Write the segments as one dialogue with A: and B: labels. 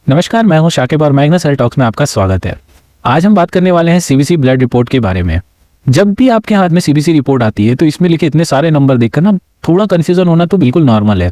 A: नमस्कार, मैं हूं शाकिब और मैग्नस हेल्थ टॉक्स में आपका स्वागत है। आज हम बात करने वाले हैं सीबीसी ब्लड रिपोर्ट के बारे में। जब भी आपके हाथ में सीबीसी रिपोर्ट आती है तो इसमें लिखे इतने सारे नंबर देखकर ना थोड़ा कंफ्यूजन होना तो बिल्कुल नॉर्मल है।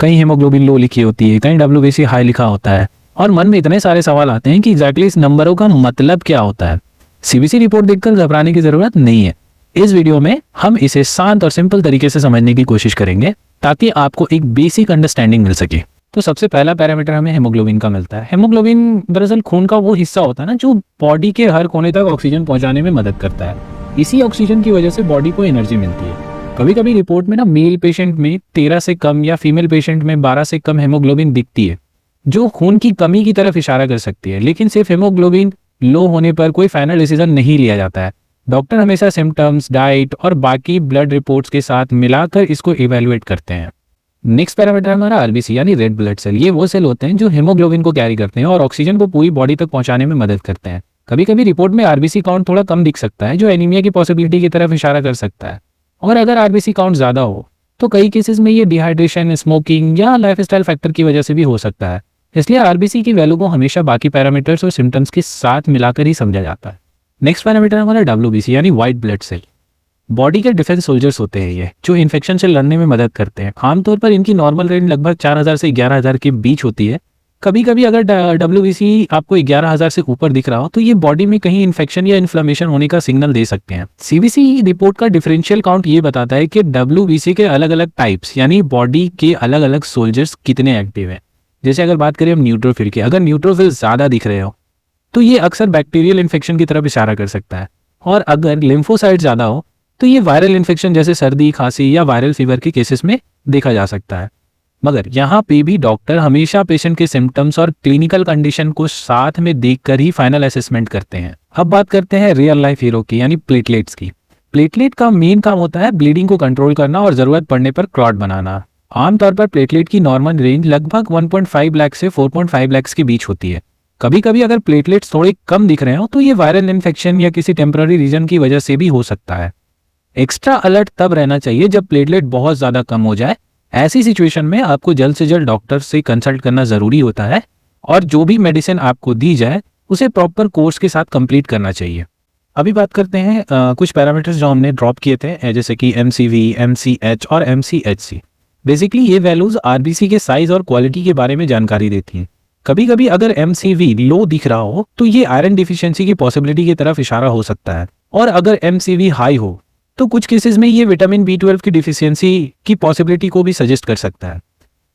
A: कहीं हीमोग्लोबिन लो लिखी होती है, कहीं डब्ल्यूबीसी हाई लिखा होता है और मन में इतने सारे सवाल आते हैं कि एग्जैक्टली इस नंबरों का मतलब क्या होता है। सीबीसी रिपोर्ट देखकर घबराने की जरूरत नहीं है। इस वीडियो में हम इसे शांत और सिंपल तरीके से समझने की कोशिश करेंगे ताकि आपको एक बेसिक अंडरस्टैंडिंग मिल सके। तो सबसे पहला पैरामीटर हमें हेमोग्लोबिन का मिलता है। हेमोग्लोबिन दरअसल खून का वो हिस्सा होता है ना जो बॉडी के हर कोने तक ऑक्सीजन पहुंचाने में मदद करता है। इसी ऑक्सीजन की वजह से बॉडी को एनर्जी मिलती है। कभी कभी रिपोर्ट में ना मेल पेशेंट में 13 से कम या फीमेल पेशेंट में 12 से कम हेमोग्लोबिन दिखती है, जो खून की कमी की तरफ इशारा कर सकती है। लेकिन सिर्फ हेमोग्लोबिन लो होने पर कोई फाइनल डिसीजन नहीं लिया जाता है। डॉक्टर हमेशा सिम्टम्स, डाइट और बाकी ब्लड रिपोर्ट्स के साथ मिलाकर इसको इवेल्युएट करते हैं। नेक्स्ट पैरामीटर हमारा आरबीसी यानी रेड ब्लड सेल। ये वो सेल होते हैं जो हेमोग्लोबिन को कैरी करते हैं और ऑक्सीजन को पूरी बॉडी तक पहुंचाने में मदद करते हैं। कभी कभी रिपोर्ट में आरबीसी काउंट थोड़ा कम दिख सकता है, जो एनीमिया की पॉसिबिलिटी की तरफ इशारा कर सकता है। और अगर आरबीसी काउंट ज्यादा हो तो कई केसेस में ये डिहाइड्रेशन, स्मोकिंग या लाइफस्टाइल फैक्टर की वजह से भी हो सकता है। इसलिए आरबीसी की वैल्यू को हमेशा बाकी पैरामीटर्स और सिम्टम्स के साथ मिलाकर ही समझा जाता है। नेक्स्ट पैरामीटर हमारा डब्ल्यूबीसी यानी व्हाइट ब्लड सेल। बॉडी के डिफेंस सोल्जर्स होते हैं ये, जो इन्फेक्शन से लड़ने में मदद करते हैं। आमतौर पर इनकी नॉर्मल रेंज लगभग 4000 से 11000 के बीच होती है। कभी कभी अगर डब्ल्यूबीसी आपको 11000 से ऊपर दिख रहा हो तो ये बॉडी में कहीं इन्फेक्शन या इन्फ्लेमेशन होने का सिग्नल दे सकते हैं। सीबीसी रिपोर्ट का डिफरेंशियल काउंट ये बताता है कि डब्ल्यूबीसी के अलग अलग टाइप्स यानी बॉडी के अलग अलग सोल्जर्स कितने एक्टिव हैं। जैसे अगर बात करें हम न्यूट्रोफिल की, अगर न्यूट्रोफिल ज्यादा दिख रहे हो तो ये अक्सर बैक्टीरियल इन्फेक्शन की तरफ इशारा कर सकता है। और अगर लिम्फोसाइट ज्यादा हो तो ये वायरल इन्फेक्शन जैसे सर्दी, खांसी या वायरल फीवर के केसेस में देखा जा सकता है। मगर यहाँ पे भी डॉक्टर हमेशा पेशेंट के सिम्टम्स और क्लिनिकल कंडीशन को साथ में देखकर ही फाइनल असेसमेंट करते हैं। अब बात करते हैं रियल लाइफ हीरो की यानी प्लेटलेट्स की। प्लेटलेट का मेन काम होता है ब्लीडिंग को कंट्रोल करना और जरूरत पड़ने पर क्लॉट बनाना। आमतौर पर प्लेटलेट की नॉर्मल रेंज लगभग 1.5 लाख से 4.5 लाख के बीच होती है। कभी कभी अगर प्लेटलेट्स थोड़े कम दिख रहे हो तो ये वायरल इन्फेक्शन या किसी टेम्पररी रीजन की वजह से भी हो सकता है। एक्स्ट्रा अलर्ट तब रहना चाहिए जब प्लेटलेट बहुत ज्यादा कम हो जाए। ऐसी सिचुएशन में आपको जल्द से जल्द डॉक्टर से कंसल्ट करना जरूरी होता है और जो भी मेडिसिन आपको दी जाए उसे प्रॉपर कोर्स के साथ कंप्लीट करना चाहिए। अभी बात करते हैं कुछ पैरामीटर्स जो हमने ड्रॉप किए थे, जैसे कि MCV, MCH और MCHC। बेसिकली ये वैल्यूज आरबीसी के साइज और क्वालिटी के बारे में जानकारी देती हैं। कभी कभी अगर MCV लो दिख रहा हो तो ये आयरन डिफिशियंसी की पॉसिबिलिटी की तरफ इशारा हो सकता है। और अगर MCV हाई हो तो कुछ केसेस में ये विटामिन B12 की डिफिशियंसी की पॉसिबिलिटी को भी सजेस्ट कर सकता है।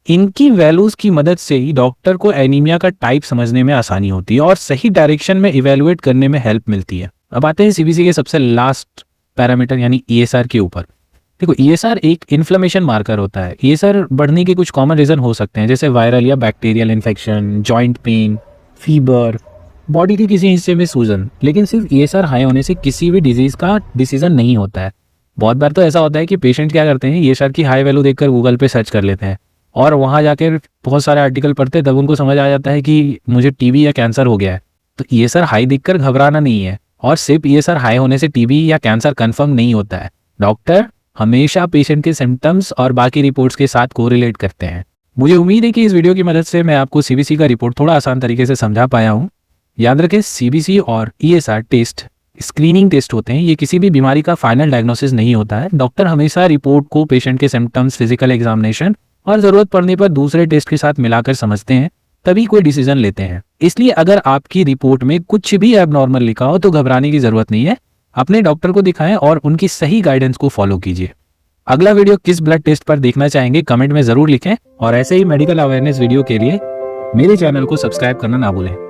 A: इनकी वैल्यूज की मदद से ही डॉक्टर को एनीमिया का टाइप समझने में आसानी होती है और सही डायरेक्शन में इवेलुएट करने में हेल्प मिलती है। अब आते हैं सीबीसी के सबसे लास्ट पैरामीटर यानी ESR के ऊपर। देखो, ESR एक इन्फ्लेमेशन मार्कर होता है। ESR बढ़ने के कुछ कॉमन रीजन हो सकते हैं, जैसे वायरल या bacterial infection, joint pain, fever, body के किसी हिस्से में सूजन। लेकिन सिर्फ ESR हाई होने से किसी भी डिजीज का डिसीजन नहीं होता है। बहुत बार तो ऐसा होता है कि पेशेंट क्या करते हैं, ESR की हाई वैल्यू देखकर गूगल पे सर्च कर लेते हैं और वहां जाकर बहुत सारे आर्टिकल पढ़ते हैं, तब उनको समझ आ जाता है कि मुझे टीबी या कैंसर हो गया है। तो ESR हाई देखकर घबराना नहीं है, और सिर्फ ESR हाई होने से टीबी या कैंसर कंफर्म नहीं होता है। डॉक्टर हमेशा पेशेंट के सिम्टम्स और बाकी रिपोर्ट्स के साथ कोरिलेट करते हैं। मुझे उम्मीद है कि इस वीडियो की मदद से मैं आपको सीबीसी का रिपोर्ट थोड़ा आसान तरीके से समझा पाया हूँ। याद रखें, सीबीसी और ESR टेस्ट स्क्रीनिंग टेस्ट होते हैं। ये किसी भी बीमारी का फाइनल डायग्नोसिस नहीं होता है। डॉक्टर हमेशा रिपोर्ट को पेशेंट के सिम्टम्स, फिजिकल एग्जामिनेशन और जरूरत पड़ने पर दूसरे टेस्ट के साथ मिलाकर समझते हैं, तभी कोई डिसीजन लेते हैं। इसलिए अगर आपकी रिपोर्ट में कुछ भी एबनॉर्मल लिखा हो तो घबराने की जरूरत नहीं है। अपने डॉक्टर को दिखाएं और उनकी सही गाइडेंस को फॉलो कीजिए। अगला वीडियो किस ब्लड टेस्ट पर देखना चाहेंगे कमेंट में जरूर लिखें, और ऐसे ही मेडिकल अवेयरनेस वीडियो के लिए मेरे चैनल को सब्सक्राइब करना ना भूलें।